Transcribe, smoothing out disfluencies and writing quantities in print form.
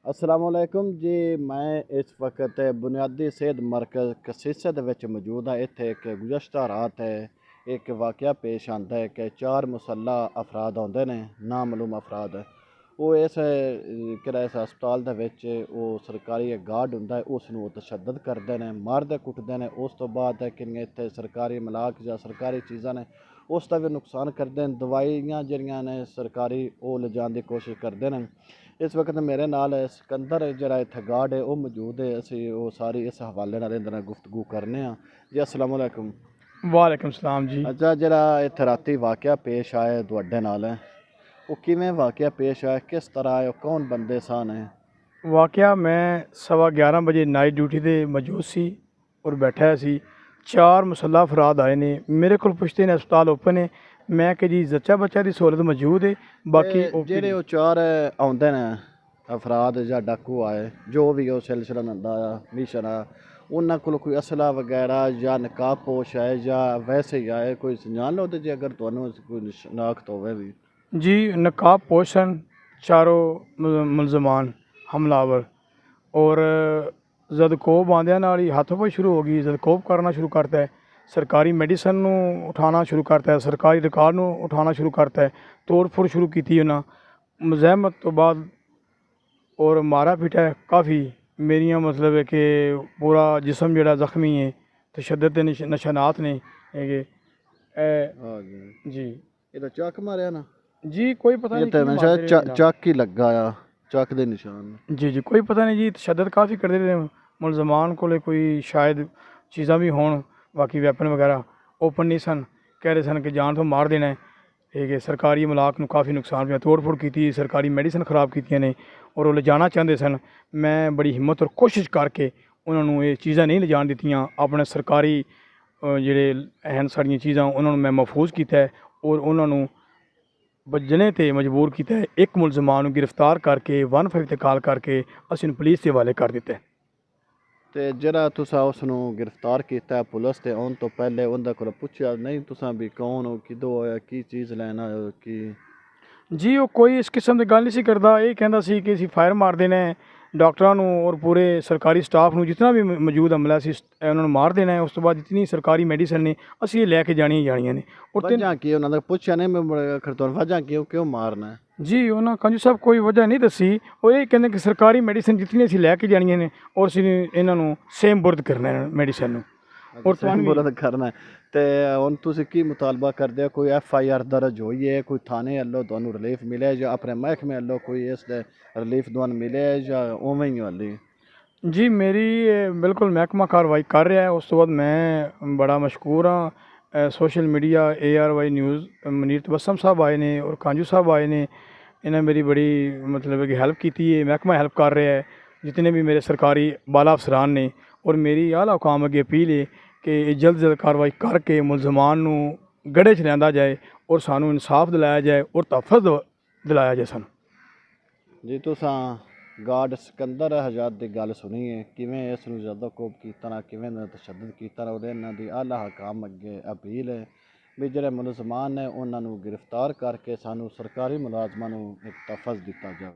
अस्सलाम वालेकुम जी। मैं इस वक्त बुनियादी सेहत मरकज़ कसीसे दे विच मौजूद हाँ। इत्थे एक गुज़श्ता रात एक वाक़या पेश आंदा है कि 4 मुसल्लह अफराद आउंदे ने, नामालूम अफराद। वो इस इस हस्पताल दे विच वो सरकारी गार्ड हुंदा है, उसनूं तशद्दद करदे ने, मारदे कुटदे ने। उस तो बाद किन्नियां इत्थे सरकारी मलाक जां सरकारी चीज़ां ने उसका भी नुकसान करते हैं। दवाइयां जिहड़ियां ने सरकारी वो लिजाण दी कोशिश करते हैं। इस वक्त मेरे नाल सिकंदर जिहड़ा इत्थे गार्ड है वो मौजूद है। असीं वो सारी इस हवाले नाल इहदे नाल गुफ्तगू करने आ जी। अस्सलाम वालेकुम। वालेकुम सलाम जी। अच्छा, जिहड़ा इत्थे राती वाक़या पेश आया तुहाडे नाल, वो किवें वाक़या पेश आया, किस तरह आया, कौन बंदे सन? वाक़या मैं 11:15 बजे नाइट ड्यूटी ते मौजूद सी और बैठा सी। 4 मुसल्लह अफराद आए ने मेरे को पुछते ने हस्पताल ओपन है। मैं कि जी जच्चा बच्चा की सहूलत मौजूद है, बाकी जेह्ड़े वो 4 आउंदे ने अफराद जां डाकू आए, जो भी ओह् सिलसिला नंदा आया, मिशन आया, उन्हां कोल कोई असला वगैरह या नकाब पोश है या वैसे ही आए, कोई संजान लो ते जे अगर तुहानूं कोई शनाख्त होवे भी? जी नकाब पोशन चारों मुलजमान हमलावर और जदकोब आंदियां नाल ही हाथों शुरू हो गई। जदकोब करना शुरू करता है, सरकारी मेडिसन नूं उठाना शुरू करता है, सरकारी रिकॉर्ड नूं उठाना शुरू करता है। तोड़ फोड़ शुरू की उन्हें मज़ाहमत तो बाद और मारा पीटा है काफ़ी। मेरियां मतलब है कि पूरा जिसम जड़ा जख्मी है, तशद्दद के निशानात ने कि हाँ जी। जी ये तो चक मारिया ना? जी कोई पता ये नहीं तो की मैं मारते रहे शायद जनाब। चक ही लगा आ, चक दे निशान। जी जी कोई पता नहीं जी, तशद्दद काफ़ी करते रहे मुलजमान को कोई शायद चीज़ां भी होन, बाकी वैपन वगैरह ओपन नहीं सन। कह रहे सन कि जान तो मार देना है। ठीक है, सरकारी मलाक नूं काफ़ी नुकसान पिया, तोड़ फोड़ की, सरकारी मेडिसन खराब कीतियां ने और वो ले जाना चाहते सन। मैं बड़ी हिम्मत और कोशिश करके उन्होंने ये चीज़ां नहीं ले जान दित्तियां। अपने सरकारी ਜਿਹੜੇ ਹਨ ਸਾਡੀਆਂ ਚੀਜ਼ਾਂ ਉਹਨਾਂ ਨੂੰ ਮੈਂ ਮਹਿਫੂਜ਼ ਕੀਤਾ ਹੈ ਔਰ ਉਹਨਾਂ ਨੂੰ ਵੱਜਣੇ 'ਤੇ ਮਜਬੂਰ ਕੀਤਾ ਹੈ। ਇੱਕ ਮੁਲਜ਼ਮਾਨ ਨੂੰ ਗ੍ਰਿਫਤਾਰ ਕਰਕੇ 15 'ਤੇ ਕਾਲ ਕਰਕੇ ਅਸੀਂ ਉਹਨੂੰ ਪੁਲਿਸ ਦੇ ਹਵਾਲੇ ਕਰ ਦਿੱਤਾ ਹੈ। ਤੇ ਜਿਹੜਾ ਤੁਸੀਂ ਉਸ ਨੂੰ ਗ੍ਰਿਫਤਾਰ ਕੀਤਾ ਪੁਲਿਸ ਤੇ ਆਉਣ ਤੋਂ ਪਹਿਲੇ ਉਹਦੇ ਕੋਲ ਪੁੱਛਿਆ ਨਹੀਂ ਤੁਸੀਂ ਵੀ ਕੌਣ ਹੋ, ਕਿਦੋਂ ਆਇਆ, ਕੀ ਚੀਜ਼ ਲੈਣ ਆਏ ਹੋ, ਕੀ? ਜੀ ਉਹ ਕੋਈ ਇਸ ਕਿਸਮ ਦੀ ਗੱਲ ਨਹੀਂ ਸੀ ਕਰਦਾ। ਇਹ ਕਹਿੰਦਾ ਸੀ ਕਿ ਅਸੀਂ ਫਾਇਰ ਮਾਰ ਦੇਣਾ ਹੈ ਡਾਕਟਰਾਂ ਨੂੰ ਔਰ ਪੂਰੇ ਸਰਕਾਰੀ ਸਟਾਫ ਨੂੰ, ਜਿਤਨਾ ਵੀ ਮੌਜੂਦ ਅਮਲਾ ਸੀ ਉਹਨਾਂ ਨੂੰ ਮਾਰ ਦੇਣਾ ਹੈ। ਉਸ ਤੋਂ ਬਾਅਦ ਜਿਤਨੀ ਸਰਕਾਰੀ ਮੈਡੀਸਨ ਨੇ ਅਸੀਂ ਇਹ ਲੈ ਕੇ ਜਾਣੀਆਂ ਹੀ ਜਾਣੀਆਂ ਨੇ। ਔਰ ਵਜ੍ਹਾ ਕੀ ਉਹਨਾਂ ਦਾ ਪੁੱਛਿਆ ਨਹੀਂ? ਮੈਂ ਅਖਰ ਤੋਂ ਵਜ੍ਹਾ ਕਿਉਂ ਮਾਰਨਾ? ਜੀ ਉਹਨਾਂ ਕਾਂਜੂ ਸਾਹਿਬ ਕੋਈ ਵਜ੍ਹਾ ਨਹੀਂ ਦੱਸੀ। ਉਹ ਇਹ ਕਹਿੰਦੇ ਕਿ ਸਰਕਾਰੀ ਮੈਡੀਸਨ ਜਿਤਨੀ ਅਸੀਂ ਲੈ ਕੇ ਜਾਣੀਆਂ ਨੇ ਔਰ ਅਸੀਂ ਇਹਨਾਂ ਨੂੰ ਸੇਮ ਬੁਰਦ ਕਰਨਾ ਹੈ ਮੈਡੀਸਨ ਨੂੰ। ਔਰ ਤੁਹਾਨੂੰ ਬੁਰਦ ਕਰਨਾ ਤੇ ਹੁਣ ਤੁਸੀਂ ਕੀ ਮੁਤਾਲਬਾ ਕਰਦੇ ਹੋ? ਕੋਈ FIR ਦਰਜ ਹੋਈ ਹੈ? ਕੋਈ ਥਾਣੇ ਵੱਲੋਂ ਤੁਹਾਨੂੰ ਰਿਲੀਫ ਮਿਲਿਆ ਜਾਂ ਆਪਣੇ ਮਹਿਕਮੇ ਵੱਲੋਂ ਕੋਈ ਇਸ ਦੇ ਰਿਲੀਫ ਤੁਹਾਨੂੰ ਮਿਲਿਆ ਜਾਂ ਉਵੇਂ ਹੀ ਹਾਲੀ? ਜੀ ਮੇਰੀ ਬਿਲਕੁਲ ਮਹਿਕਮਾ ਕਾਰਵਾਈ ਕਰ ਰਿਹਾ ਹੈ। ਉਸ ਤੋਂ ਬਾਅਦ ਮੈਂ ਬੜਾ ਮਸ਼ਕੂਰ ਹਾਂ ਸੋਸ਼ਲ ਮੀਡੀਆ ARY ਨਿਊਜ਼ ਮਨੀਰ ਤਬਸਮ ਸਾਹਿਬ ਆਏ ਨੇ ਔਰ ਕਾਂਜੂ ਸਾਹਿਬ ਆਏ ਨੇ। इन्हें मेरी बड़ी मतलब कि हेल्प की है। महकमा हेल्प कर रहा है, जितने भी मेरे सरकारी बाला अफसरान ने। और मेरी आला हुकाम अगे अपील है कि जल्द जल्द कार्रवाई करके मुलजमान नूं गड़े च लिया जाए और सानू इंसाफ दिलाया जाए और तहफ़्फ़ुज़ दिलाया जाए सन। जी तुसां गार्ड सिकंदर आजाद की गल सुनी है, किवें इस नूं ज़्यादा कोप कीता ना, किवें तशद्दद कीता ना, ਉਹਦੇ ਇਹਨਾਂ ਦੀ आला हुकाम अगे अपील है भी ਜਿਹੜੇ ਮੁਲਜ਼ਮਾਨ ਨੇ ਉਹਨਾਂ ਨੂੰ ਗ੍ਰਿਫਤਾਰ ਕਰਕੇ ਸਾਨੂੰ ਸਰਕਾਰੀ ਮੁਲਾਜ਼ਮਾਂ ਨੂੰ ਇੱਕ ਤਹਫ਼ੁਜ਼ ਦਿੱਤਾ ਜਾਵੇ।